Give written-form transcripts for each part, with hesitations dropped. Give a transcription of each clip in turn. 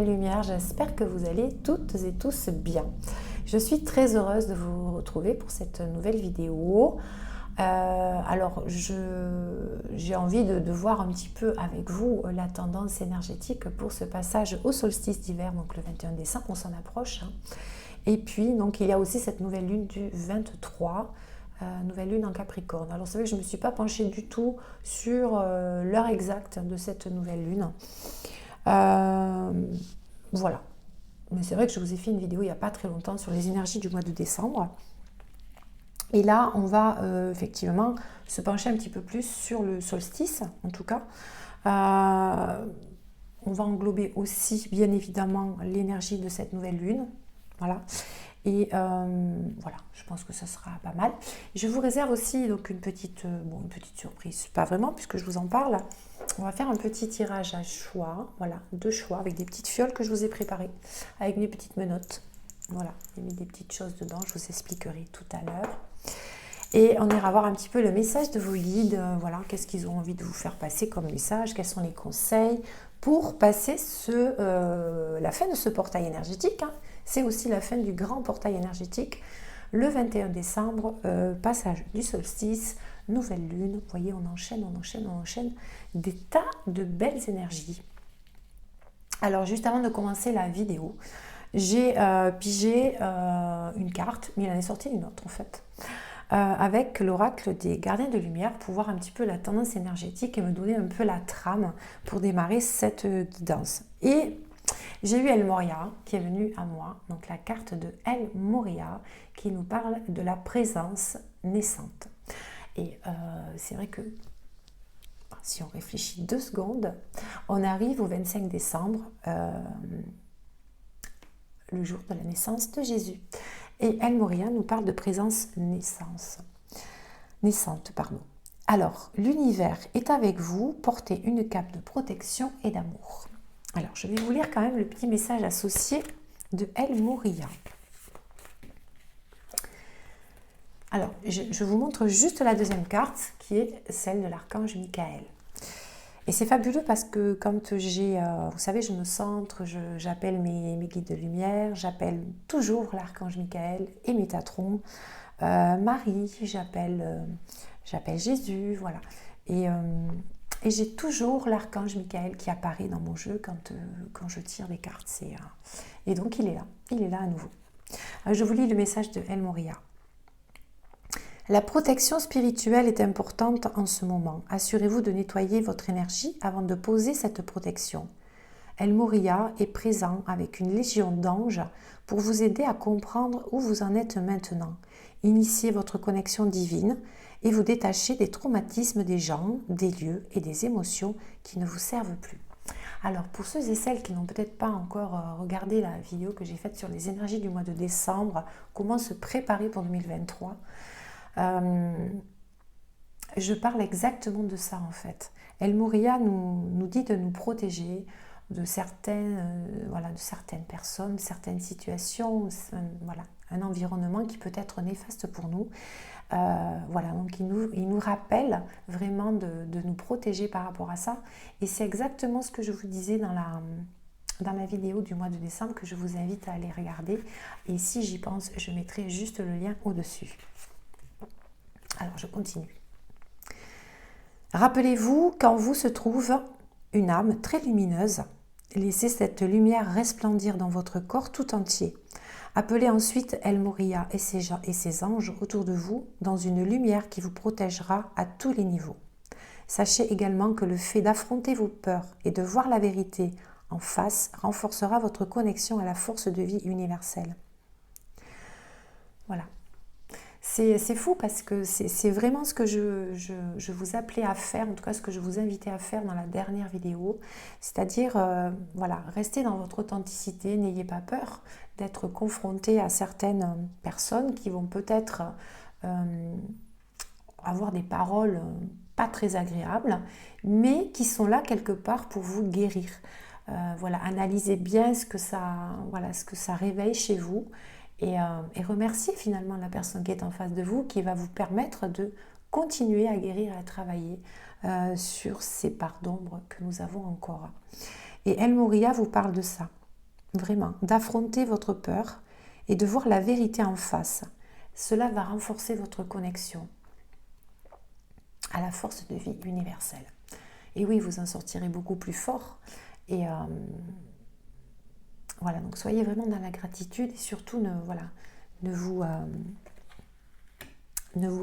belle lumière, j'espère que vous allez toutes et tous bien. Je suis très heureuse de vous retrouver pour cette nouvelle vidéo. Alors, j'ai envie de voir un petit peu avec vous la tendance énergétique pour ce passage au solstice d'hiver, donc le 21 décembre, on s'en approche. Et puis, donc, il y a aussi cette nouvelle lune du 23, nouvelle lune en Capricorne. Alors, c'est vrai que je ne me suis pas penchée du tout sur l'heure exacte de cette nouvelle lune. Voilà. Mais c'est vrai que je vous ai fait une vidéo il n'y a pas très longtemps sur les énergies du mois de décembre. Et là, on va effectivement se pencher un petit peu plus sur le solstice, en tout cas. On va englober aussi, bien évidemment, l'énergie de cette nouvelle lune. Voilà. Et voilà, je pense que ça sera pas mal. Je vous réserve aussi donc une petite surprise, pas vraiment puisque je vous en parle. On va faire un petit tirage à choix, voilà, 2 choix avec des petites fioles que je vous ai préparées, avec mes petites menottes. Voilà, j'ai mis des petites choses dedans, je vous expliquerai tout à l'heure. Et on ira voir un petit peu le message de vos guides, voilà, qu'est-ce qu'ils ont envie de vous faire passer comme message, quels sont les conseils pour passer la fin de ce portail énergétique. Hein. C'est aussi la fin du grand portail énergétique. Le 21 décembre, passage du solstice, nouvelle lune. Vous voyez, on enchaîne des tas de belles énergies. Alors, juste avant de commencer la vidéo, j'ai pigé une carte, mais il en est sorti une autre en fait. Avec l'oracle des gardiens de lumière pour voir un petit peu la tendance énergétique et me donner un peu la trame pour démarrer cette guidance. Et j'ai eu El Moria qui est venue à moi, donc la carte de El Moria qui nous parle de la présence naissante. Et c'est vrai que si on réfléchit 2 secondes, on arrive au 25 décembre, le jour de la naissance de Jésus. Et El Moria nous parle de présence naissante. Alors, l'univers est avec vous, portez une cape de protection et d'amour. Alors, je vais vous lire quand même le petit message associé de El Moria. Alors, je vous montre juste la deuxième carte, qui est celle de l'archange Michael. Et c'est fabuleux parce que quand vous savez, je me centre, j'appelle mes guides de lumière, j'appelle toujours l'archange Michael et Métatron, Marie, j'appelle Jésus, voilà. Et j'ai toujours l'archange Michael qui apparaît dans mon jeu quand je tire les cartes. Et donc il est là à nouveau. Alors, je vous lis le message de El Moria. La protection spirituelle est importante en ce moment. Assurez-vous de nettoyer votre énergie avant de poser cette protection. El Moria est présent avec une légion d'anges pour vous aider à comprendre où vous en êtes maintenant. Initiez votre connexion divine et vous détacher des traumatismes des gens, des lieux et des émotions qui ne vous servent plus. Alors pour ceux et celles qui n'ont peut-être pas encore regardé la vidéo que j'ai faite sur les énergies du mois de décembre, comment se préparer pour 2023, je parle exactement de ça en fait. El Moria nous dit de nous protéger de certaines personnes, certaines situations, voilà, un environnement qui peut être néfaste pour nous. Voilà, donc il nous rappelle vraiment de nous protéger par rapport à ça. Et c'est exactement ce que je vous disais dans la vidéo du mois de décembre que je vous invite à aller regarder. Et si j'y pense, je mettrai juste le lien au-dessus. Alors, je continue. Rappelez-vous qu'en vous se trouve une âme très lumineuse. Laissez cette lumière resplendir dans votre corps tout entier. Appelez ensuite El Moria et ses anges autour de vous dans une lumière qui vous protégera à tous les niveaux. Sachez également que le fait d'affronter vos peurs et de voir la vérité en face renforcera votre connexion à la force de vie universelle. Voilà. C'est fou parce que c'est vraiment ce que je vous appelais à faire, en tout cas ce que je vous invitais à faire dans la dernière vidéo, c'est-à-dire voilà, restez dans votre authenticité, n'ayez pas peur d'être confronté à certaines personnes qui vont peut-être avoir des paroles pas très agréables, mais qui sont là quelque part pour vous guérir. Voilà, analysez bien ce que ça réveille chez vous. Et remercier finalement la personne qui est en face de vous, qui va vous permettre de continuer à guérir, à travailler sur ces parts d'ombre que nous avons encore. Et El Moria vous parle de ça. vraiment, d'affronter votre peur et de voir la vérité en face. Cela va renforcer votre connexion à la force de vie universelle. Et oui, vous en sortirez beaucoup plus fort. Et voilà, donc soyez vraiment dans la gratitude et surtout ne vous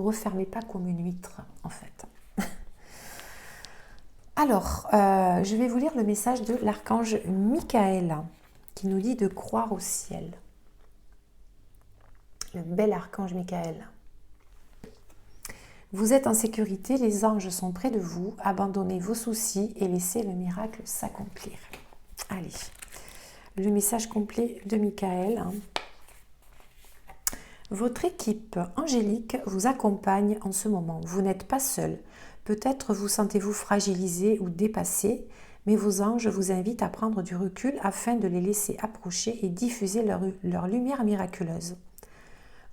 refermez pas comme une huître, en fait. Alors, je vais vous lire le message de l'archange Michael qui nous dit de croire au ciel. Le bel archange Michael. Vous êtes en sécurité, les anges sont près de vous. Abandonnez vos soucis et laissez le miracle s'accomplir. Allez, le message complet de Michael. Votre équipe angélique vous accompagne en ce moment. Vous n'êtes pas seul. Peut-être vous sentez-vous fragilisé ou dépassé, mais vos anges vous invitent à prendre du recul afin de les laisser approcher et diffuser leur lumière miraculeuse.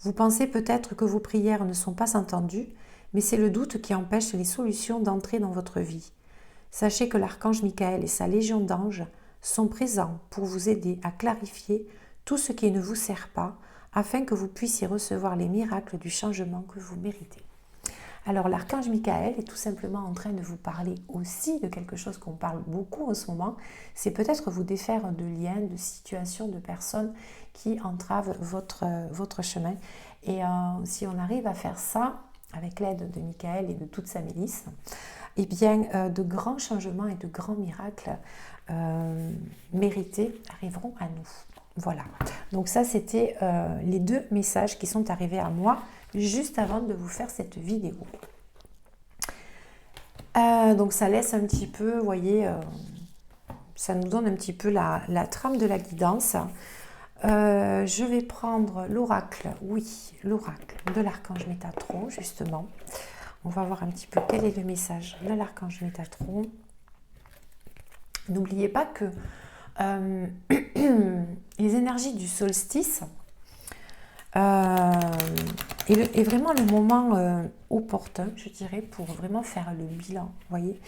Vous pensez peut-être que vos prières ne sont pas entendues, mais c'est le doute qui empêche les solutions d'entrer dans votre vie. Sachez que l'archange Michael et sa légion d'anges sont présents pour vous aider à clarifier tout ce qui ne vous sert pas, afin que vous puissiez recevoir les miracles du changement que vous méritez. Alors l'archange Michael est tout simplement en train de vous parler aussi de quelque chose qu'on parle beaucoup en ce moment, c'est peut-être vous défaire de liens, de situations, de personnes qui entravent votre chemin. Et si on arrive à faire ça, avec l'aide de Michael et de toute sa milice, eh bien de grands changements et de grands miracles mérités arriveront à nous. Voilà, donc ça c'était les deux messages qui sont arrivés à moi juste avant de vous faire cette vidéo. Donc ça laisse un petit peu, vous voyez, ça nous donne un petit peu la trame de la guidance. Je vais prendre l'oracle, oui, l'oracle de l'archange Métatron, justement. On va voir un petit peu quel est le message de l'archange Métatron. N'oubliez pas que les énergies du solstice est vraiment le moment opportun, je dirais, pour vraiment faire le bilan, vous voyez,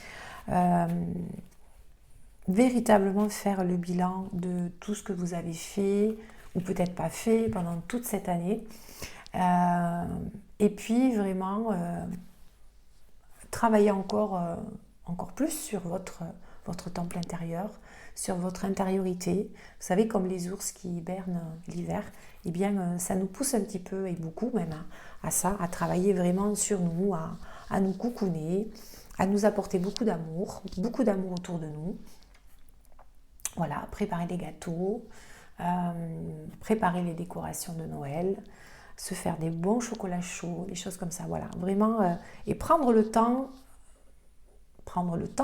véritablement faire le bilan de tout ce que vous avez fait ou peut-être pas fait pendant toute cette année, et puis vraiment travailler encore plus sur votre temple intérieur, sur votre intériorité. Vous savez, comme les ours qui hibernent l'hiver, eh bien, ça nous pousse un petit peu, et beaucoup même, à ça, à travailler vraiment sur nous, à nous coucouner, à nous apporter beaucoup d'amour autour de nous. Voilà, préparer les gâteaux, préparer les décorations de Noël, se faire des bons chocolats chauds, des choses comme ça, voilà, vraiment, et prendre le temps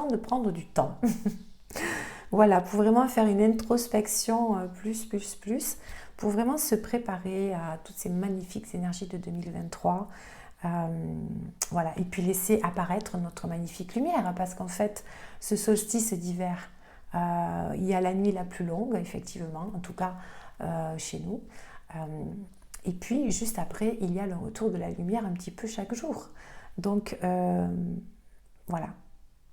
de prendre du temps. Voilà, pour vraiment faire une introspection plus, pour vraiment se préparer à toutes ces magnifiques énergies de 2023. Voilà, et puis laisser apparaître notre magnifique lumière, parce qu'en fait, ce solstice d'hiver, il y a la nuit la plus longue, effectivement, en tout cas chez nous. Et puis, juste après, il y a le retour de la lumière un petit peu chaque jour. Donc, voilà.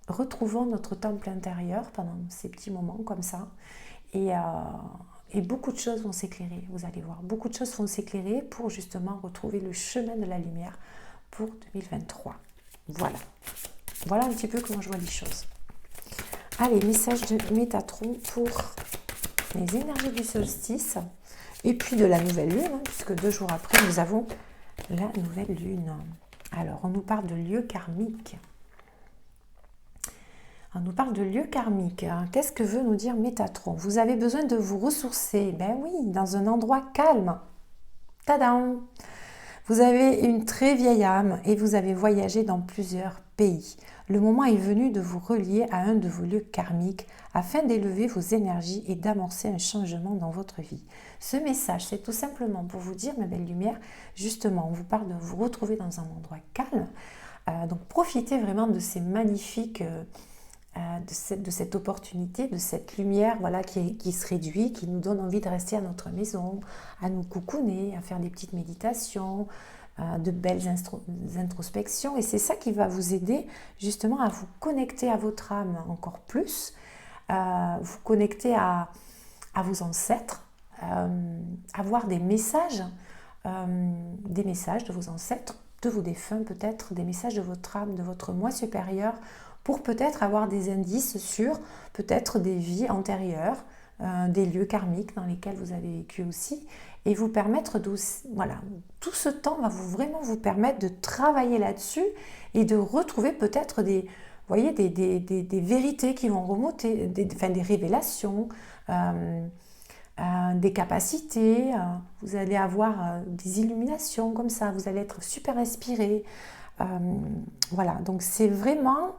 Retrouvons notre temple intérieur pendant ces petits moments comme ça, et beaucoup de choses vont s'éclairer, vous allez voir, beaucoup de choses vont s'éclairer pour justement retrouver le chemin de la lumière pour 2023. Voilà un petit peu comment je vois les choses. Allez, message de Métatron pour les énergies du solstice et puis de la nouvelle lune, puisque 2 jours après nous avons la nouvelle lune. Alors on nous parle de lieux karmiques. On nous parle de lieux karmiques. Qu'est-ce que veut nous dire Métatron? Vous avez besoin de vous ressourcer. Ben oui, dans un endroit calme. Tadam! Vous avez une très vieille âme et vous avez voyagé dans plusieurs pays. Le moment est venu de vous relier à un de vos lieux karmiques afin d'élever vos énergies et d'amorcer un changement dans votre vie. Ce message, c'est tout simplement pour vous dire, ma belle lumière, justement, on vous parle de vous retrouver dans un endroit calme. Donc profitez vraiment de ces magnifiques... de cette opportunité, de cette lumière, voilà, qui se réduit, qui nous donne envie de rester à notre maison, à nous coucouner, à faire des petites méditations, de belles introspections. Et c'est ça qui va vous aider justement à vous connecter à votre âme encore plus, vous connecter à à vos ancêtres, avoir des messages de vos ancêtres, de vos défunts peut-être, des messages de votre âme, de votre moi supérieur, pour peut-être avoir des indices sur peut-être des vies antérieures, des lieux karmiques dans lesquels vous avez vécu aussi, et vous permettre de, voilà, tout ce temps va vraiment vous permettre de travailler là-dessus et de retrouver peut-être des, voyez, des vérités qui vont remonter, des révélations, des capacités, vous allez avoir des illuminations comme ça, vous allez être super inspiré. Voilà, donc c'est vraiment,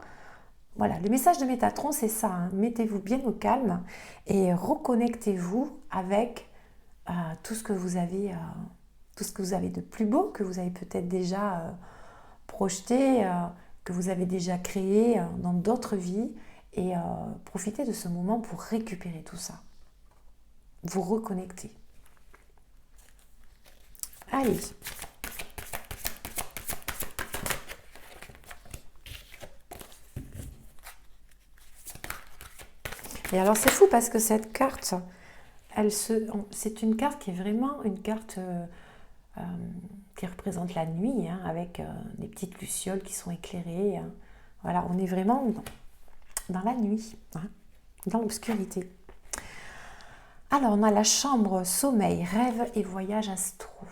voilà, le message de Métatron, c'est ça, hein. Mettez-vous bien au calme et reconnectez-vous avec tout ce que vous avez, tout ce que vous avez de plus beau, que vous avez peut-être déjà projeté, que vous avez déjà créé dans d'autres vies, et profitez de ce moment pour récupérer tout ça. Vous reconnecter. Allez. Et alors c'est fou parce que cette carte, c'est une carte qui est vraiment une carte qui représente la nuit, hein, avec des petites lucioles qui sont éclairées. Hein. Voilà, on est vraiment dans la nuit, hein, dans l'obscurité. Alors, on a la chambre sommeil, rêve et voyage astro.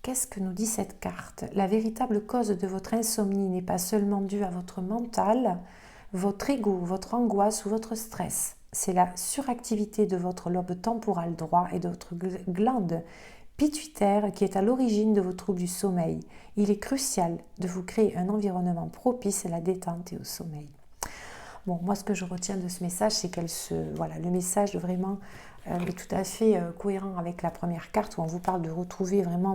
Qu'est-ce que nous dit cette carte? La véritable cause de votre insomnie n'est pas seulement due à votre mental, votre ego, votre angoisse ou votre stress. C'est la suractivité de votre lobe temporal droit et de votre glande pituitaire qui est à l'origine de vos troubles du sommeil. Il est crucial de vous créer un environnement propice à la détente et au sommeil. Bon, moi, ce que je retiens de ce message, c'est voilà, le message vraiment est tout à fait cohérent avec la première carte où on vous parle de retrouver vraiment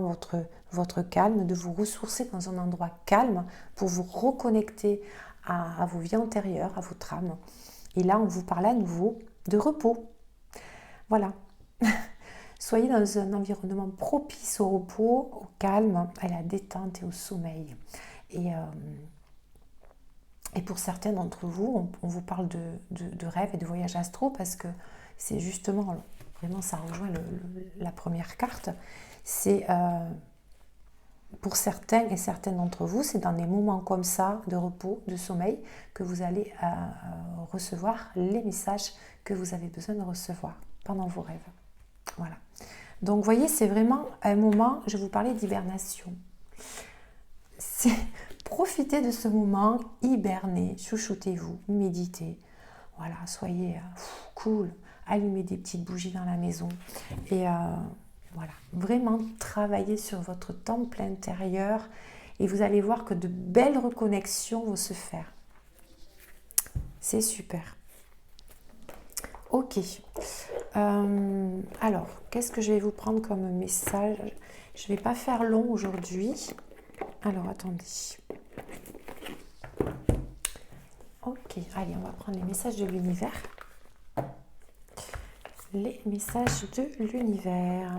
votre calme, de vous ressourcer dans un endroit calme pour vous reconnecter à vos vies antérieures, à votre âme. Et là, on vous parle à nouveau de repos. Voilà. Soyez dans un environnement propice au repos, au calme, à la détente et au sommeil. Et pour certains d'entre vous, on vous parle de rêve et de voyage astro parce que c'est justement, vraiment ça rejoint la première carte, c'est pour certains et certaines d'entre vous, c'est dans des moments comme ça de repos, de sommeil, que vous allez recevoir les messages que vous avez besoin de recevoir pendant vos rêves. Voilà. Donc, vous voyez, c'est vraiment un moment, je vous parlais d'hibernation. Profitez de ce moment, hibernez, chouchoutez-vous, méditez. Voilà, soyez cool, allumez des petites bougies dans la maison. Et voilà, vraiment travaillez sur votre temple intérieur et vous allez voir que de belles reconnexions vont se faire. C'est super. Ok. Alors, qu'est-ce que je vais vous prendre comme message? Je ne vais pas faire long aujourd'hui. Alors, attendez. Ok, allez, on va prendre les messages de l'univers. Les messages de l'univers.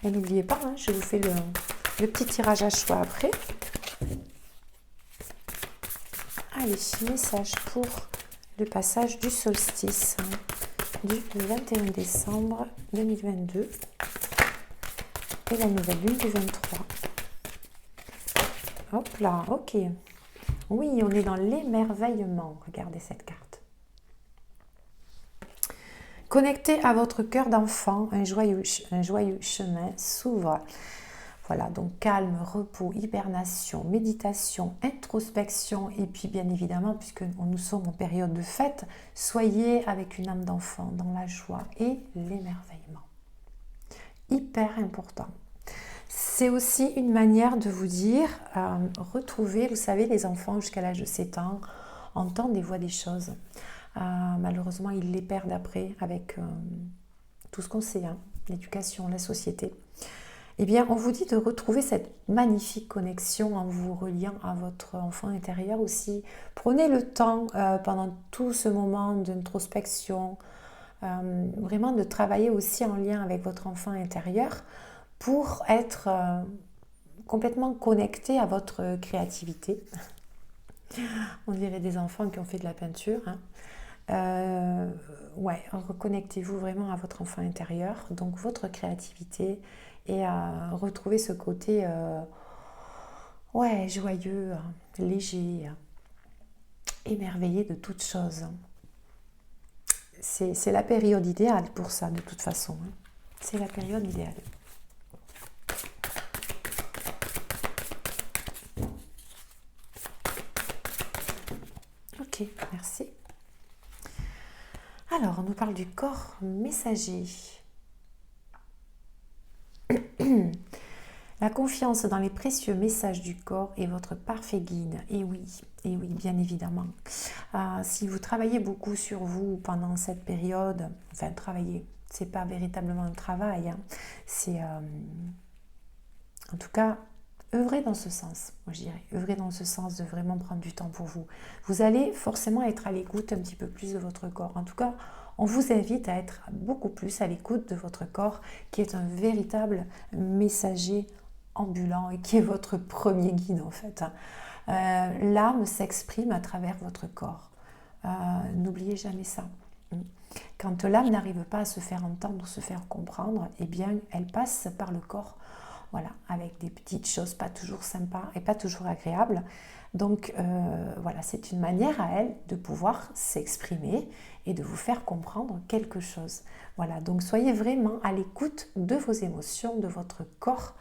Et n'oubliez pas, hein, je vous fais le petit tirage à choix après. Allez, message pour le passage du solstice du 21 décembre 2022 et la nouvelle lune du 23. Hop là, ok. Oui, on est dans l'émerveillement. Regardez cette carte. Connecté à votre cœur d'enfant, un joyeux chemin s'ouvre. Voilà, donc calme, repos, hibernation, méditation, introspection et puis bien évidemment, puisque nous sommes en période de fête, soyez avec une âme d'enfant dans la joie et l'émerveillement. Hyper important. C'est aussi une manière de vous dire, retrouver, vous savez, les enfants jusqu'à l'âge de 7 ans entendent des voix des choses. Malheureusement, ils les perdent après avec tout ce qu'on sait, hein, l'éducation, la société. Eh bien, on vous dit de retrouver cette magnifique connexion en vous reliant à votre enfant intérieur aussi. Prenez le temps pendant tout ce moment d'introspection, vraiment de travailler aussi en lien avec votre enfant intérieur pour être complètement connecté à votre créativité. On dirait des enfants qui ont fait de la peinture. Hein. Ouais, reconnectez-vous vraiment à votre enfant intérieur, donc votre créativité, et à retrouver ce côté ouais, joyeux, léger, émerveillé de toutes choses. C'est la période idéale pour ça, de toute façon. Hein. C'est la période idéale. Ok, merci. Alors, on nous parle du corps messager. La confiance dans les précieux messages du corps est votre parfait guide. Et oui, bien évidemment. Si vous travaillez beaucoup sur vous pendant cette période, enfin travailler, c'est pas véritablement un travail, hein, c'est en tout cas œuvrez dans ce sens, moi je dirais, œuvrez dans ce sens de vraiment prendre du temps pour vous. Vous allez forcément être à l'écoute un petit peu plus de votre corps. En tout cas, on vous invite à être beaucoup plus à l'écoute de votre corps, qui est un véritable messager ambulant et qui est votre premier guide en fait. L'âme s'exprime à travers votre corps. N'oubliez jamais ça. Quand l'âme n'arrive pas à se faire entendre, se faire comprendre, eh bien, elle passe par le corps. Voilà, avec des petites choses pas toujours sympas et pas toujours agréables. Donc voilà, c'est une manière à elle de pouvoir s'exprimer et de vous faire comprendre quelque chose. Voilà, donc soyez vraiment à l'écoute de vos émotions, de votre corps,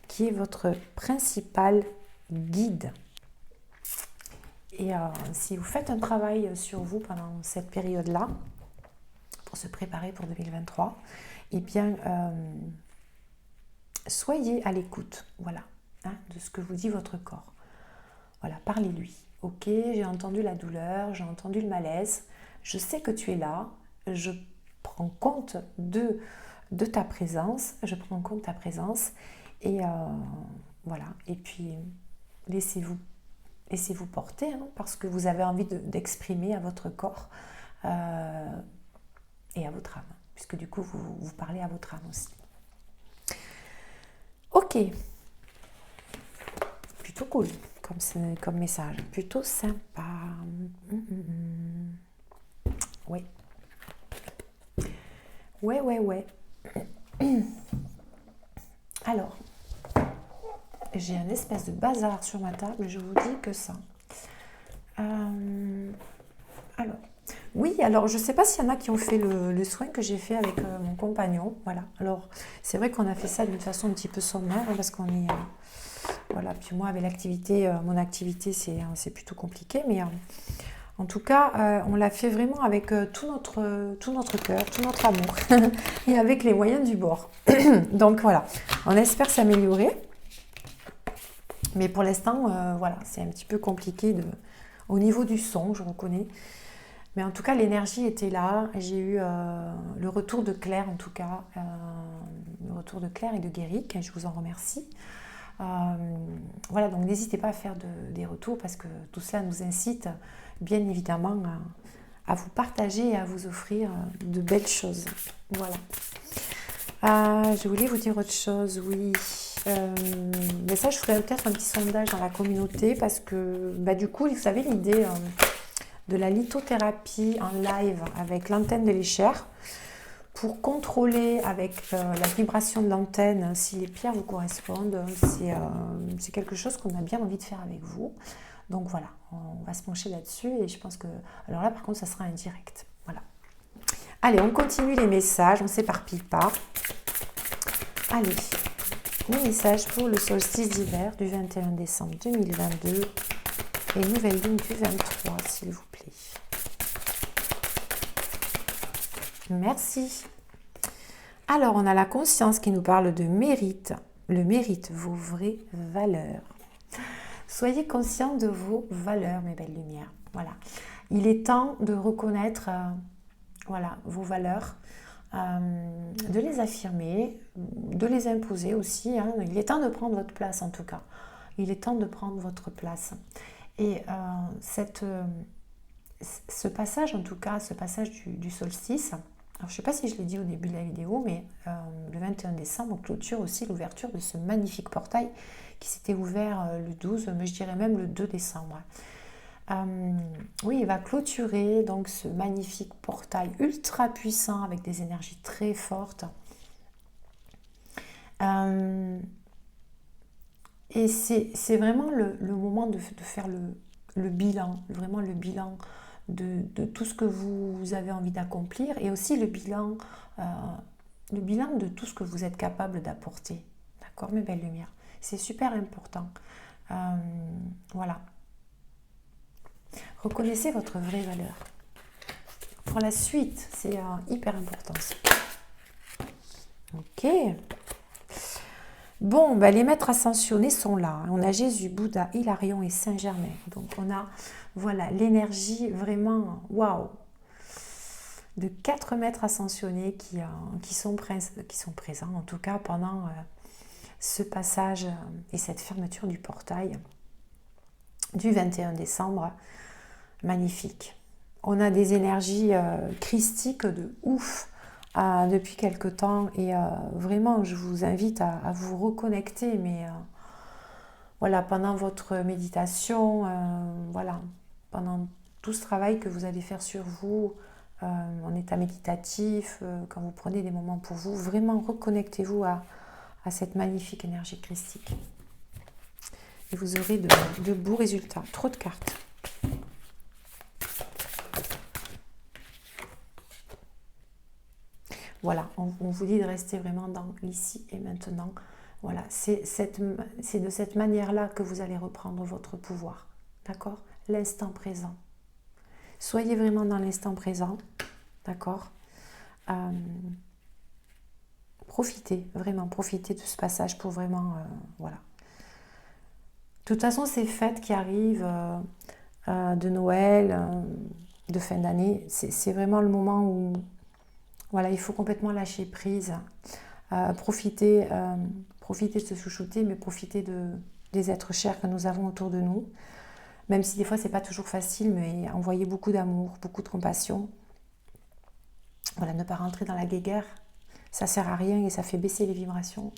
qui est votre principal guide. Et si vous faites un travail sur vous pendant cette période-là, pour se préparer pour 2023, eh bien, soyez à l'écoute, voilà, hein, de ce que vous dit votre corps. Voilà, parlez-lui. Ok, j'ai entendu la douleur, j'ai entendu le malaise, je sais que tu es là, je prends compte de ta présence, je prends compte de ta présence, et voilà, et puis laissez-vous porter, hein, parce que vous avez envie d'exprimer à votre corps et à votre âme, puisque du coup vous parlez à votre âme aussi. Ok, plutôt cool comme message, plutôt sympa. Ouais. Ouais. Alors, j'ai un espèce de bazar sur ma table, je vous dis que ça. Alors, oui, alors je ne sais pas s'il y en a qui ont fait le soin que j'ai fait avec mon compagnon. Voilà, alors c'est vrai qu'on a fait ça d'une façon un petit peu sommaire, hein, parce qu'on est... voilà, puis moi avec l'activité, mon activité c'est plutôt compliqué, mais en tout cas on l'a fait vraiment avec tout notre cœur, tout notre amour et avec les moyens du bord. Donc voilà, on espère s'améliorer, mais pour l'instant voilà, c'est un petit peu compliqué au niveau du son, je reconnais. Mais en tout cas, l'énergie était là. J'ai eu le retour de Claire, en tout cas, le retour de Claire et de Guéric. Je vous en remercie. Voilà, donc n'hésitez pas à faire des retours, parce que tout cela nous incite, bien évidemment, à vous partager et à vous offrir de belles choses. Voilà. Je voulais vous dire autre chose, oui. Mais ça, je ferai peut-être un petit sondage dans la communauté, parce que du coup, vous avez l'idée... de la lithothérapie en live avec l'antenne de l'échelle pour contrôler avec la vibration de l'antenne si les pierres vous correspondent. C'est quelque chose qu'on a bien envie de faire avec vous. Donc voilà, on va se pencher là-dessus, et je pense que... Alors là, par contre, ça sera un direct. Voilà. Allez, on continue les messages, on ne s'éparpille pas. Allez, les messages pour le solstice d'hiver du 21 décembre 2022 et nouvelle lune du 23, s'il vous plaît. Merci. Alors, on a la conscience qui nous parle de mérite. Le mérite, vos vraies valeurs. Soyez conscients de vos valeurs, mes belles lumières. Voilà. Il est temps de reconnaître voilà, vos valeurs, de les affirmer, de les imposer aussi. Hein. Il est temps de prendre votre place, en tout cas. Il est temps de prendre votre place. Et ce passage, en tout cas, ce passage du solstice, Alors, je ne sais pas si je l'ai dit au début de la vidéo, mais le 21 décembre, on clôture aussi l'ouverture de ce magnifique portail qui s'était ouvert le 12, mais je dirais même le 2 décembre. Oui, il va clôturer donc ce magnifique portail ultra puissant avec des énergies très fortes. Et c'est vraiment le moment de faire le bilan, vraiment le bilan de tout ce que vous avez envie d'accomplir et aussi le bilan de tout ce que vous êtes capable d'apporter. D'accord, mes belles lumières? C'est super important. Voilà. Reconnaissez votre vraie valeur. Pour la suite, c'est hyper important. Ok. Bon, ben, les maîtres ascensionnés sont là. On a Jésus, Bouddha, Hilarion et Saint-Germain. Donc on a, voilà, l'énergie vraiment, waouh, de 4 maîtres ascensionnés qui sont présents, en tout cas, pendant ce passage et cette fermeture du portail du 21 décembre. Magnifique. On a des énergies christiques de ouf depuis quelque temps et vraiment je vous invite à vous reconnecter, mais voilà, pendant votre méditation, voilà, pendant tout ce travail que vous allez faire sur vous en état méditatif, quand vous prenez des moments pour vous, vraiment reconnectez-vous à cette magnifique énergie christique et vous aurez de beaux résultats. Trop de cartes. Voilà, on vous dit de rester vraiment dans l'ici et maintenant. Voilà, c'est de cette manière-là que vous allez reprendre votre pouvoir. D'accord? L'instant présent. Soyez vraiment dans l'instant présent. D'accord? Profitez, vraiment, profitez de ce passage pour vraiment... voilà. De toute façon, ces fêtes qui arrivent de Noël, de fin d'année, c'est vraiment le moment où... Voilà, il faut complètement lâcher prise, profiter de se chouchouter, mais profiter des êtres chers que nous avons autour de nous. Même si des fois, c'est pas toujours facile, mais envoyer beaucoup d'amour, beaucoup de compassion. Voilà, ne pas rentrer dans la guéguerre, ça sert à rien et ça fait baisser les vibrations.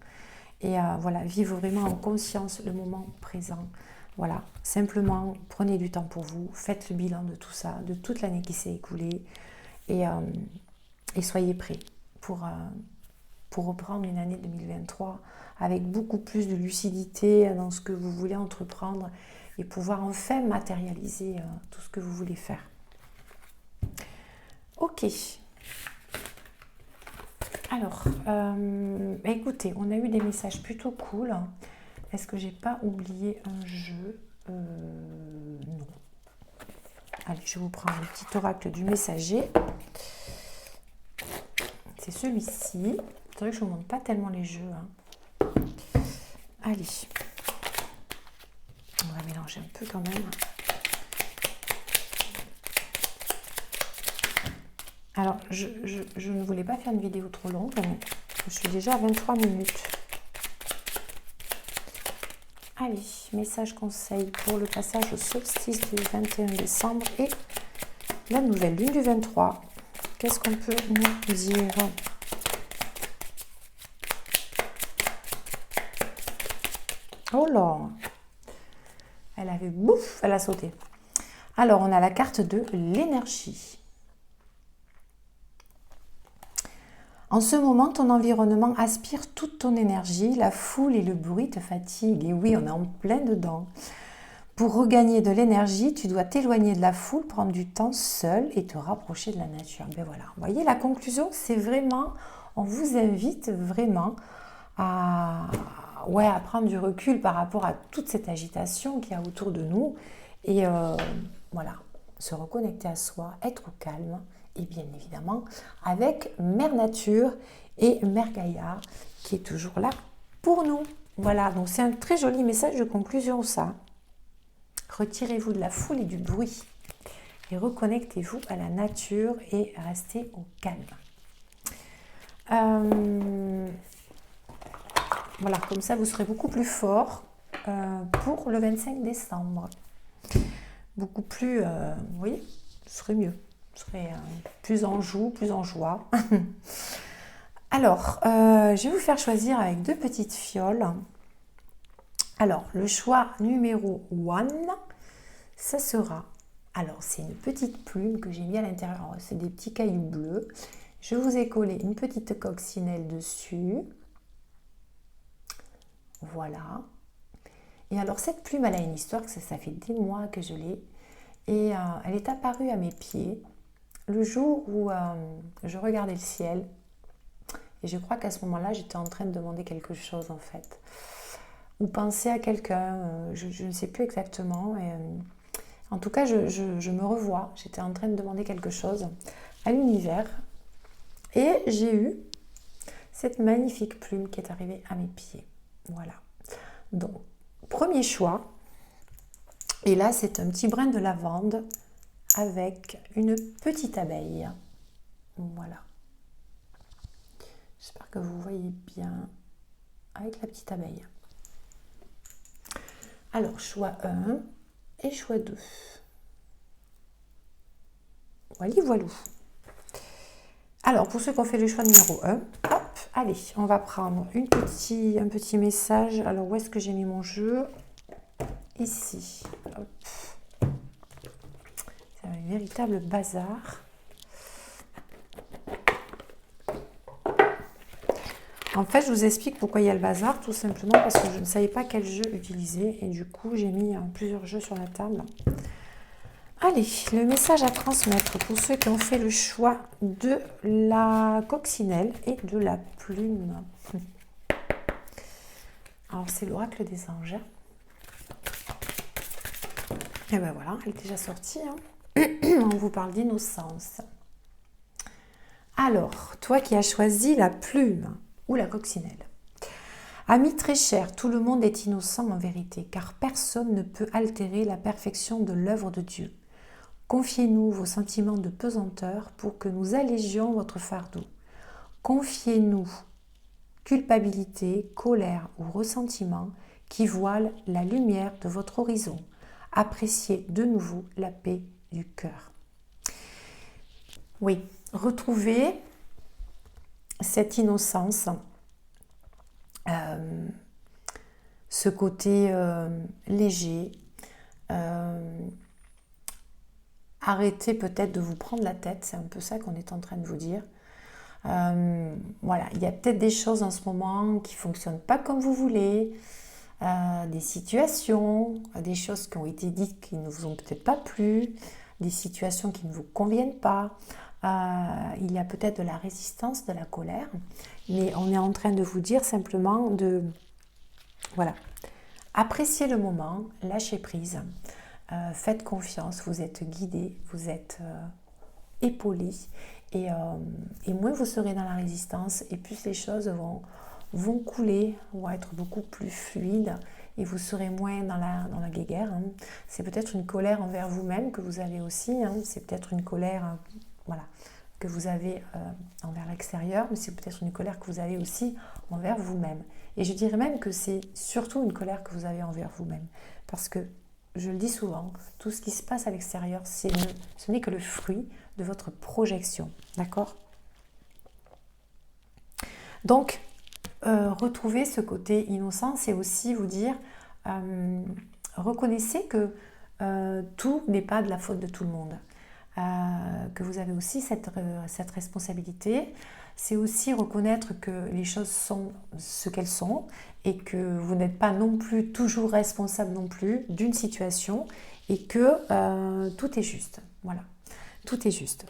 Et voilà, vivre vraiment en conscience le moment présent. Voilà, simplement, prenez du temps pour vous, faites le bilan de tout ça, de toute l'année qui s'est écoulée. Et soyez prêts pour reprendre une année 2023 avec beaucoup plus de lucidité dans ce que vous voulez entreprendre et pouvoir enfin matérialiser tout ce que vous voulez faire. Ok. Alors, écoutez, on a eu des messages plutôt cool. Est-ce que j'ai pas oublié un jeu? Non. Allez, je vous prends le petit oracle du messager. C'est celui-ci. C'est vrai que je ne vous montre pas tellement les jeux. Hein. Allez. On va mélanger un peu quand même. Alors, je ne voulais pas faire une vidéo trop longue, mais je suis déjà à 23 minutes. Allez, message conseil pour le passage au solstice du 21 décembre et la nouvelle lune du 23. Qu'est-ce qu'on peut nous dire? Oh là! Elle avait bouf, elle a sauté. Alors, on a la carte de l'énergie. En ce moment, ton environnement aspire toute ton énergie. La foule et le bruit te fatiguent. Et oui, on est en plein dedans. Pour regagner de l'énergie, tu dois t'éloigner de la foule, prendre du temps seul et te rapprocher de la nature. Ben voilà, vous voyez, la conclusion, c'est vraiment, on vous invite vraiment à prendre du recul par rapport à toute cette agitation qu'il y a autour de nous. Et voilà, se reconnecter à soi, être au calme et bien évidemment avec Mère Nature et Mère Gaïa qui est toujours là pour nous. Voilà, donc c'est un très joli message de conclusion ça. Retirez-vous de la foule et du bruit et reconnectez-vous à la nature et restez au calme. Voilà, comme ça vous serez beaucoup plus fort pour le 25 décembre. Beaucoup plus, vous voyez, ce serait mieux. Vous serez plus en joue, plus en joie. Alors, je vais vous faire choisir avec 2 petites fioles. Alors, le choix numéro 1, ça sera... Alors, c'est une petite plume que j'ai mis à l'intérieur. C'est des petits cailloux bleus. Je vous ai collé une petite coccinelle dessus. Voilà. Et alors, cette plume, elle a une histoire, que ça fait des mois que je l'ai. Et elle est apparue à mes pieds le jour où je regardais le ciel. Et je crois qu'à ce moment-là, j'étais en train de demander quelque chose, en fait. Ou penser à quelqu'un, je ne sais plus exactement. Et, en tout cas, je me revois. J'étais en train de demander quelque chose à l'univers. Et j'ai eu cette magnifique plume qui est arrivée à mes pieds. Voilà. Donc, premier choix. Et là, c'est un petit brin de lavande avec une petite abeille. Voilà. J'espère que vous voyez bien avec la petite abeille. Alors, choix 1 et choix 2. Voilà, voilà. Alors, pour ceux qui ont fait le choix numéro 1, hop, allez, on va prendre un petit message. Alors, où est-ce que j'ai mis mon jeu? Ici. Hop. C'est un véritable bazar. En fait, je vous explique pourquoi il y a le bazar, tout simplement parce que je ne savais pas quel jeu utiliser et du coup, j'ai mis plusieurs jeux sur la table. Allez, le message à transmettre pour ceux qui ont fait le choix de la coccinelle et de la plume. Alors, c'est l'oracle des anges. Et ben voilà, elle est déjà sortie. On vous parle d'innocence. Alors, toi qui as choisi la plume ou la coccinelle. Ami très cher, tout le monde est innocent en vérité, car personne ne peut altérer la perfection de l'œuvre de Dieu. Confiez-nous vos sentiments de pesanteur pour que nous allégions votre fardeau. Confiez-nous culpabilité, colère ou ressentiment qui voilent la lumière de votre horizon. Appréciez de nouveau la paix du cœur. Oui, retrouvez cette innocence, ce côté léger. Arrêtez peut-être de vous prendre la tête, c'est un peu ça qu'on est en train de vous dire. Voilà, il y a peut-être des choses en ce moment qui ne fonctionnent pas comme vous voulez, des situations, des choses qui ont été dites qui ne vous ont peut-être pas plu, des situations qui ne vous conviennent pas. Il y a peut-être de la résistance, de la colère, mais on est en train de vous dire simplement de, voilà, appréciez le moment, lâchez prise, faites confiance, vous êtes guidé, vous êtes épaulé, et moins vous serez dans la résistance, et plus les choses vont couler, vont être beaucoup plus fluides, et vous serez moins dans la guéguerre. C'est peut-être une colère envers vous-même que vous avez aussi, c'est peut-être une colère voilà, que vous avez envers l'extérieur, mais c'est peut-être une colère que vous avez aussi envers vous-même. Et je dirais même que c'est surtout une colère que vous avez envers vous-même. Parce que, je le dis souvent, tout ce qui se passe à l'extérieur, ce n'est que le fruit de votre projection. D'accord? Donc, retrouver ce côté innocent, c'est aussi vous dire, reconnaissez que tout n'est pas de la faute de tout le monde. Que vous avez aussi cette responsabilité. C'est aussi reconnaître que les choses sont ce qu'elles sont et que vous n'êtes pas non plus toujours responsable non plus d'une situation et que tout est juste. Voilà, tout est juste.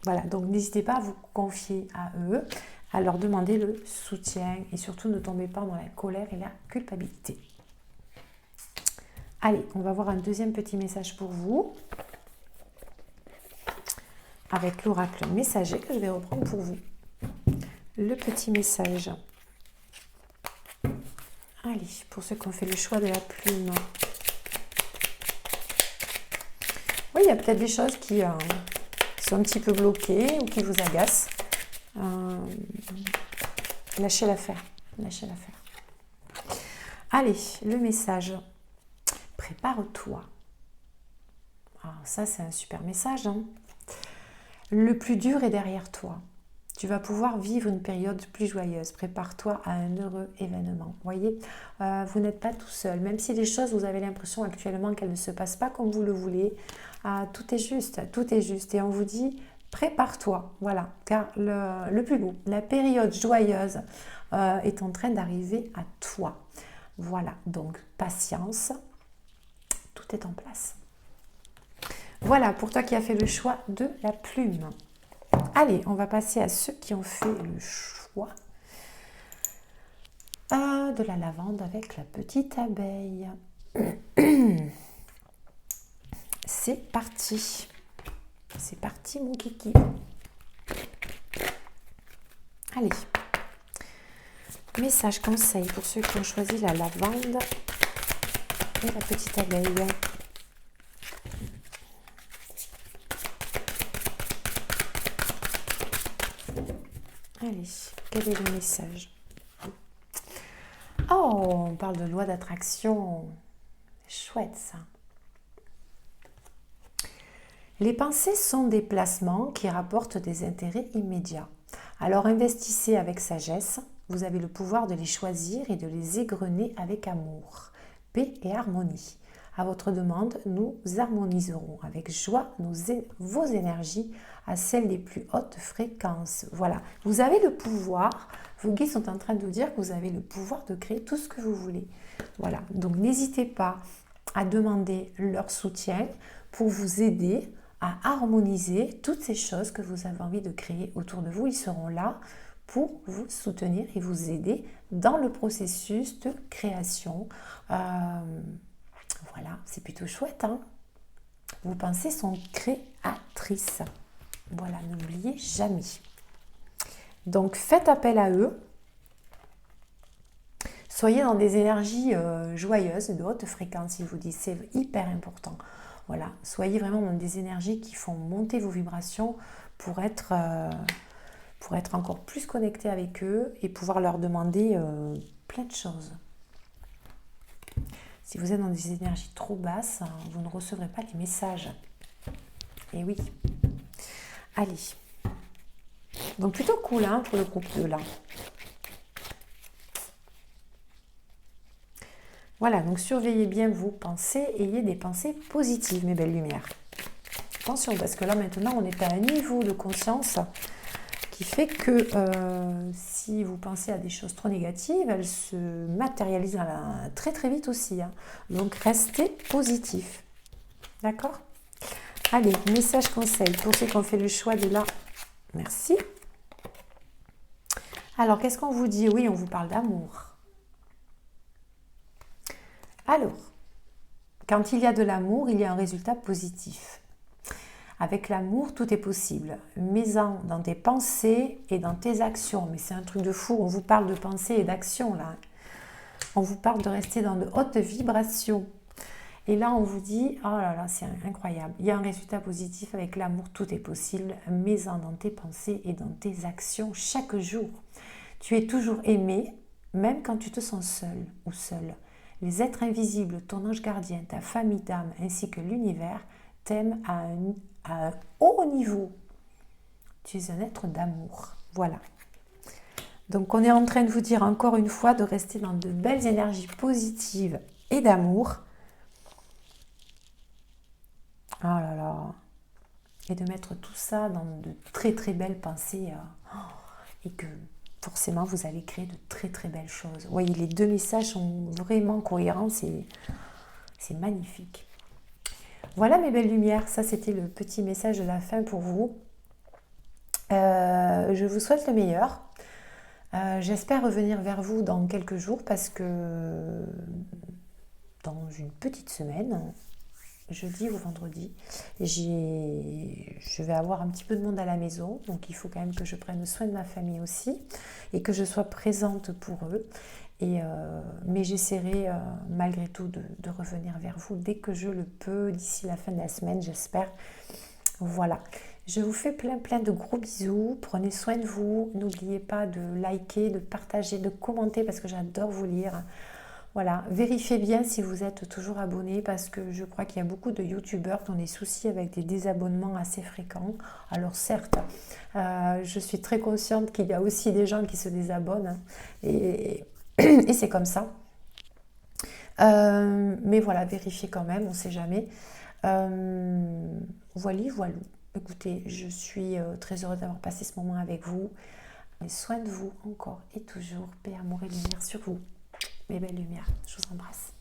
Voilà, donc n'hésitez pas à vous confier à eux, à leur demander le soutien et surtout ne tombez pas dans la colère et la culpabilité. Allez, on va voir un deuxième petit message pour vous avec l'oracle messager que je vais reprendre pour vous. Le petit message. Allez, pour ceux qui ont fait le choix de la plume. Oui, il y a peut-être des choses qui sont un petit peu bloquées ou qui vous agacent. Lâchez l'affaire. Lâchez l'affaire. Allez, le message. Prépare-toi. Ah, ça, c'est un super message, hein. Le plus dur est derrière toi. Tu vas pouvoir vivre une période plus joyeuse. Prépare-toi à un heureux événement. Vous voyez, vous n'êtes pas tout seul. Même si les choses, vous avez l'impression actuellement qu'elles ne se passent pas comme vous le voulez, tout est juste, tout est juste. Et on vous dit, prépare-toi, voilà. Car le plus beau, la période joyeuse est en train d'arriver à toi. Voilà, donc patience, tout est en place. Voilà, pour toi qui as fait le choix de la plume. Allez, on va passer à ceux qui ont fait le choix de la lavande avec la petite abeille. C'est parti. C'est parti, mon kiki. Allez. Message conseil pour ceux qui ont choisi la lavande et la petite abeille. Allez, quel est le message? Oh, on parle de loi d'attraction. Chouette ça. Les pensées sont des placements qui rapportent des intérêts immédiats. Alors investissez avec sagesse. Vous avez le pouvoir de les choisir et de les égrener avec amour, paix et harmonie. À votre demande, nous harmoniserons avec joie vos énergies à celles des plus hautes fréquences. Voilà, vous avez le pouvoir. Vos guides sont en train de vous dire que vous avez le pouvoir de créer tout ce que vous voulez. Voilà, donc n'hésitez pas à demander leur soutien pour vous aider à harmoniser toutes ces choses que vous avez envie de créer autour de vous. Ils seront là pour vous soutenir et vous aider dans le processus de création. Voilà, c'est plutôt chouette, hein? Vos pensées sont créatrices. Voilà, n'oubliez jamais. Donc, faites appel à eux. Soyez dans des énergies joyeuses, de haute fréquence, ils vous disent. C'est hyper important. Voilà, soyez vraiment dans des énergies qui font monter vos vibrations pour être encore plus connecté avec eux et pouvoir leur demander plein de choses. Si vous êtes dans des énergies trop basses, vous ne recevrez pas les messages. Et oui. Allez. Donc plutôt cool hein, pour le groupe 2 là. Voilà, donc surveillez bien vos pensées, ayez des pensées positives, mes belles lumières. Attention, parce que là maintenant on est à un niveau de conscience qui fait que si vous pensez à des choses trop négatives, elles se matérialisent très très vite aussi. Hein. Donc restez positif. D'accord? Allez, message conseil pour ceux qui ont fait le choix de la... Merci. Alors, qu'est-ce qu'on vous dit? Oui, on vous parle d'amour. Alors, quand il y a de l'amour, il y a un résultat positif. Avec l'amour, tout est possible. Mets-en dans tes pensées et dans tes actions. Mais c'est un truc de fou. On vous parle de pensée et d'action, là. On vous parle de rester dans de hautes vibrations. Et là, on vous dit, oh là là, c'est incroyable. Il y a un résultat positif avec l'amour, tout est possible. Mets-en dans tes pensées et dans tes actions chaque jour. Tu es toujours aimé, même quand tu te sens seul ou seul. Les êtres invisibles, ton ange gardien, ta famille d'âme, ainsi que l'univers, t'aiment à un haut niveau. Tu es un être d'amour. Voilà. Donc, on est en train de vous dire encore une fois de rester dans de belles énergies positives et d'amour. Oh là là. Et de mettre tout ça dans de très très belles pensées. Et que forcément, vous allez créer de très très belles choses. Vous voyez, les deux messages sont vraiment cohérents. C'est magnifique. Voilà mes belles lumières. Ça, c'était le petit message de la fin pour vous. Je vous souhaite le meilleur. J'espère revenir vers vous dans quelques jours parce que dans une petite semaine, jeudi ou vendredi, je vais avoir un petit peu de monde à la maison, donc il faut quand même que je prenne soin de ma famille aussi et que je sois présente pour eux. Mais j'essaierai malgré tout de revenir vers vous dès que je le peux, d'ici la fin de la semaine, j'espère. Voilà, je vous fais plein de gros bisous, prenez soin de vous, n'oubliez pas de liker, de partager, de commenter parce que j'adore vous lire. Voilà, vérifiez bien si vous êtes toujours abonné parce que je crois qu'il y a beaucoup de youtubeurs qui ont des soucis avec des désabonnements assez fréquents. Alors certes, je suis très consciente qu'il y a aussi des gens qui se désabonnent hein, et c'est comme ça. Mais voilà, vérifiez quand même, on ne sait jamais. Voilà, voilà. Écoutez, je suis très heureuse d'avoir passé ce moment avec vous. Prenez soin de vous encore et toujours. Paix, amour et lumière sur vous. Mes belles lumières, je vous embrasse.